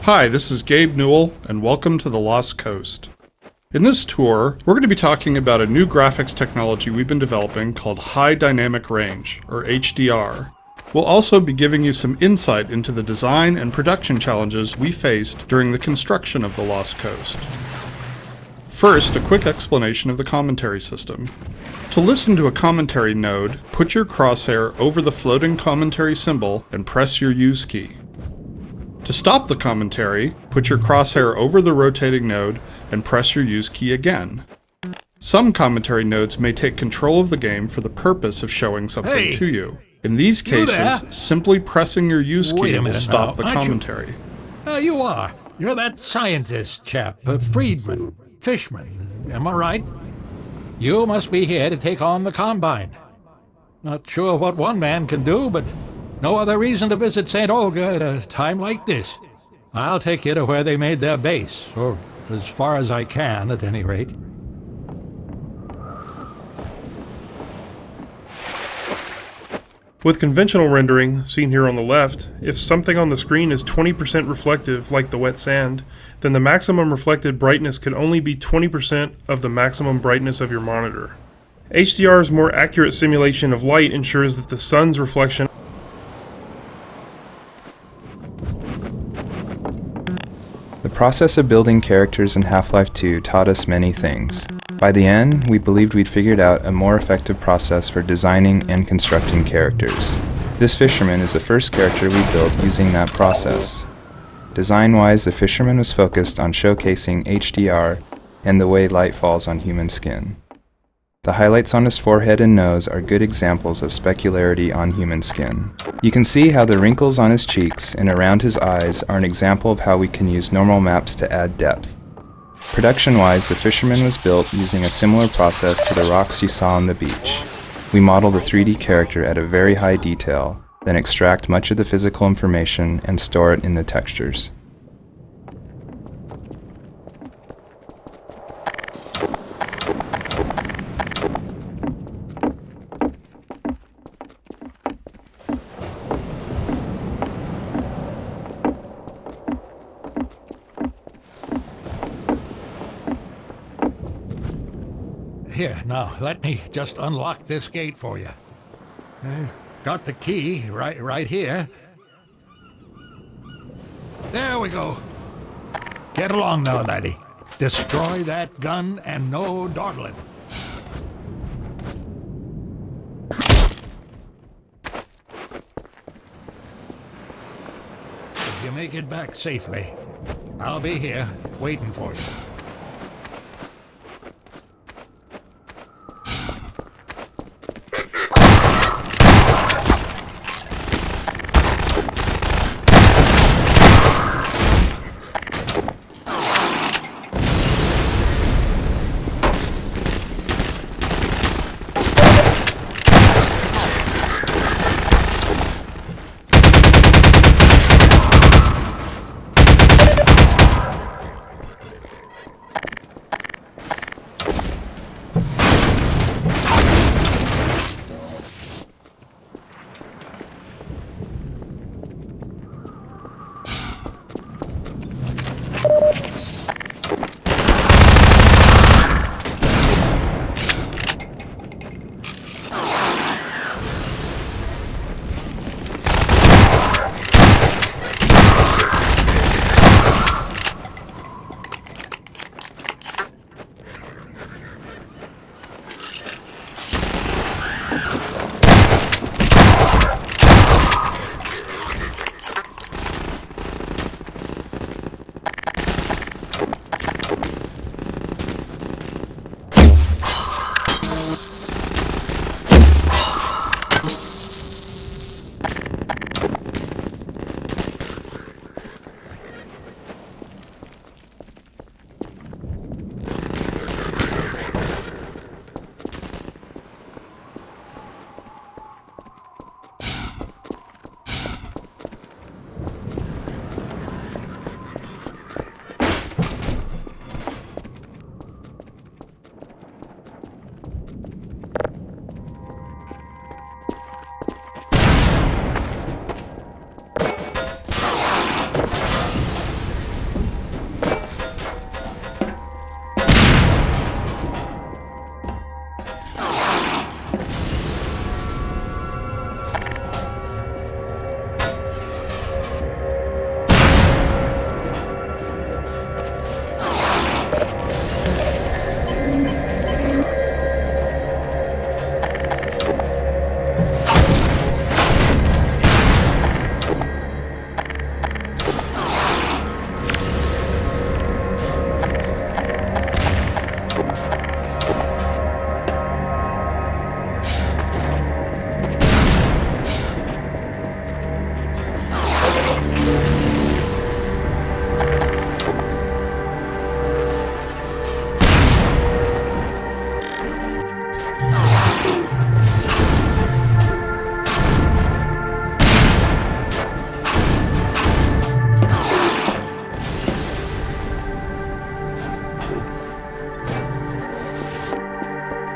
Hi, this is Gabe Newell, and welcome to The Lost Coast. In this tour, we're going to be talking about a new graphics technology we've been developing called High Dynamic Range, or HDR. We'll also be giving you some insight into the design and production challenges we faced during the construction of The Lost Coast. First, a quick explanation of the commentary system. To listen to a commentary node, put your crosshair over the floating commentary symbol and press your Use key. To stop the commentary, put your crosshair over the rotating node and press your Use key again. Some commentary nodes may take control of the game for the purpose of showing something to you. In these cases, simply pressing your Use key will stop the commentary. You are. You're that scientist chap, Friedman, Fishman, am I right? You must be here to take on the Combine. Not sure what one man can do, but no other reason to visit St. Olga at a time like this. I'll take you to where they made their base, or as far as I can, at any rate. With conventional rendering, seen here on the left, if something on the screen is 20% reflective, like the wet sand, then the maximum reflected brightness could only be 20% of the maximum brightness of your monitor. HDR's more accurate simulation of light ensures that the sun's reflection The process of building characters in Half-Life 2 taught us many things. By the end, we believed we'd figured out a more effective process for designing and constructing characters. This fisherman is the first character we built using that process. Design-wise, the fisherman was focused on showcasing HDR and the way light falls on human skin. The highlights on his forehead and nose are good examples of specularity on human skin. You can see how the wrinkles on his cheeks and around his eyes are an example of how we can use normal maps to add depth. Production-wise, the fisherman was built using a similar process to the rocks you saw on the beach. We modeled a 3D character at a very high detail, then extract much of the physical information and store it in the textures. Here, now, let me just unlock this gate for you. Got the key right here. There we go. Get along now, laddie. Destroy that gun and no dawdling. If you make it back safely, I'll be here waiting for you.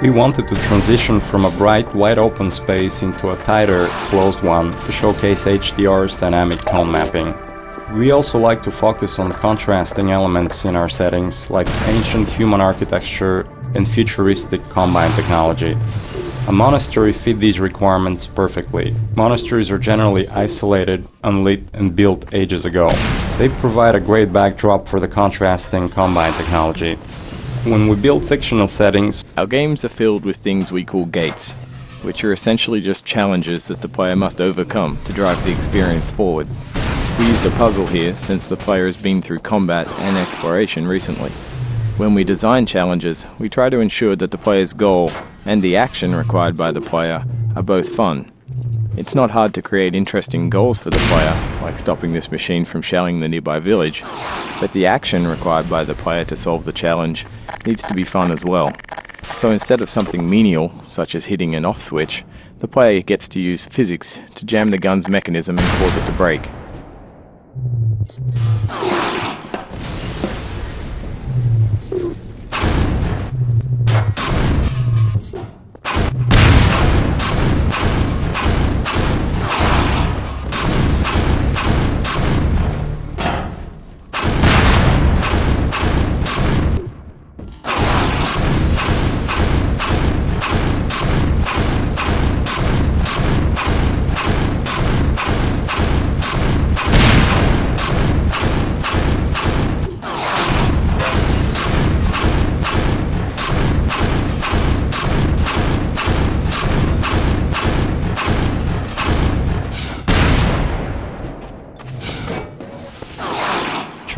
We wanted to transition from a bright, wide-open space into a tighter, closed one to showcase HDR's dynamic tone mapping. We also like to focus on contrasting elements in our settings, like ancient human architecture and futuristic combine technology. A monastery fit these requirements perfectly. Monasteries are generally isolated, unlit, and built ages ago. They provide a great backdrop for the contrasting combine technology. When we build fictional settings, our games are filled with things we call gates, which are essentially just challenges that the player must overcome to drive the experience forward. We used a puzzle here since the player has been through combat and exploration recently. When we design challenges, we try to ensure that the player's goal and the action required by the player are both fun. It's not hard to create interesting goals for the player, like stopping this machine from shelling the nearby village, but the action required by the player to solve the challenge needs to be fun as well. So instead of something menial, such as hitting an off switch, the player gets to use physics to jam the gun's mechanism and cause it to break.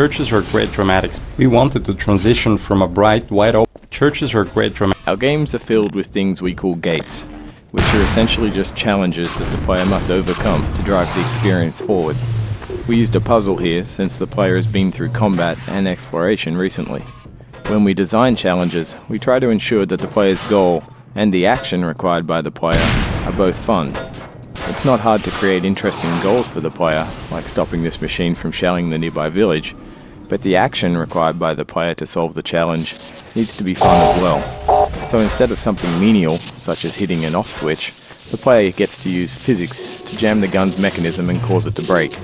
churches are great dramatics. We wanted to transition from a bright, wide-open... Churches are great dramatics. Our games are filled with things we call gates, which are essentially just challenges that the player must overcome to drive the experience forward. We used a puzzle here since the player has been through combat and exploration recently. When we design challenges, we try to ensure that the player's goal and the action required by the player are both fun. It's not hard to create interesting goals for the player, like stopping this machine from shelling the nearby village, but the action required by the player to solve the challenge needs to be fun as well. So instead of something menial, such as hitting an off switch, the player gets to use physics to jam the gun's mechanism and cause it to break.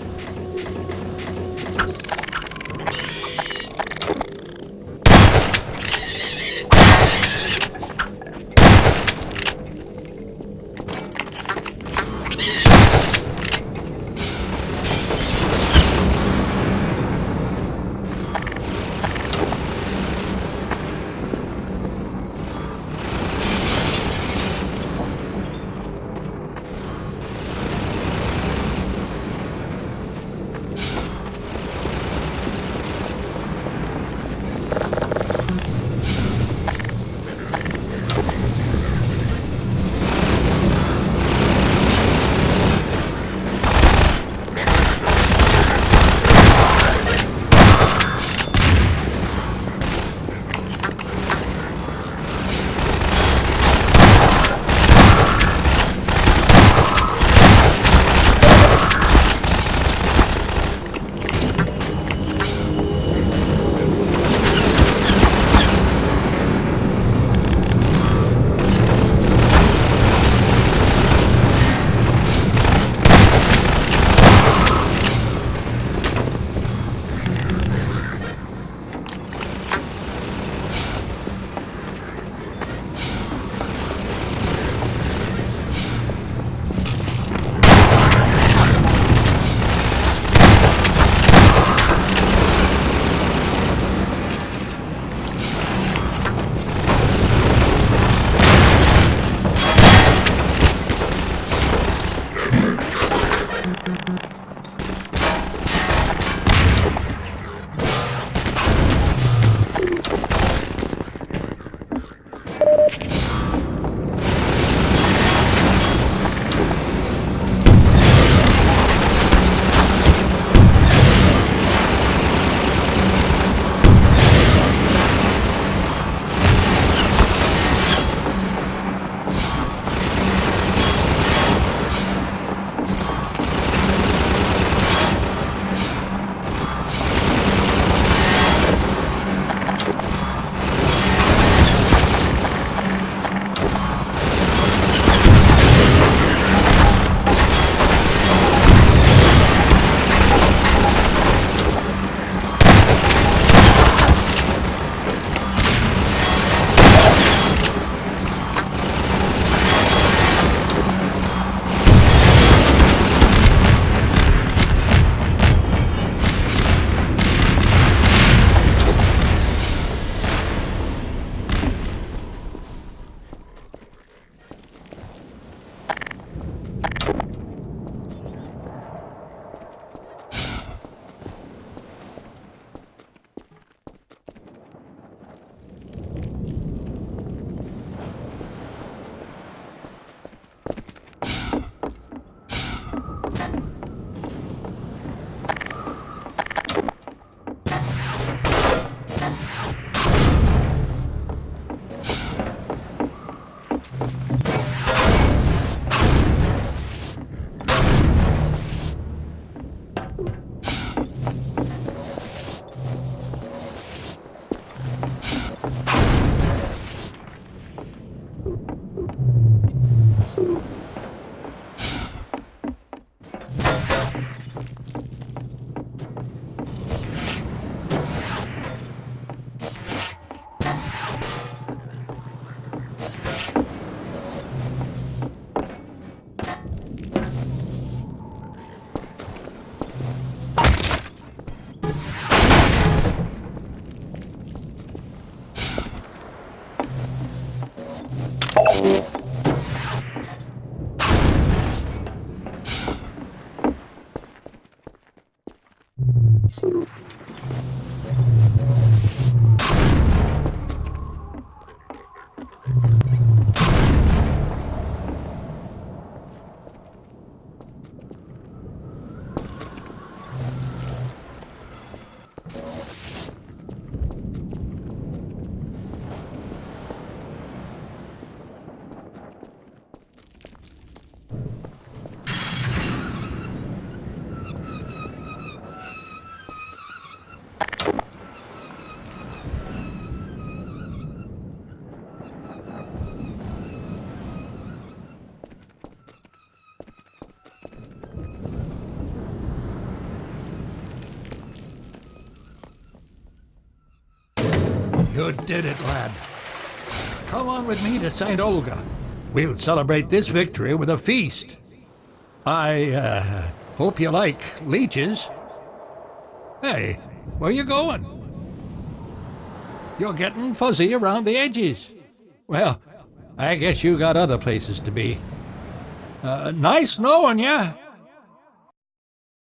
You did it, lad. Come on with me to St. Olga. We'll celebrate this victory with a feast. I hope you like leeches. Hey, where you going? You're getting fuzzy around the edges. Well, I guess you got other places to be. Nice knowing ya.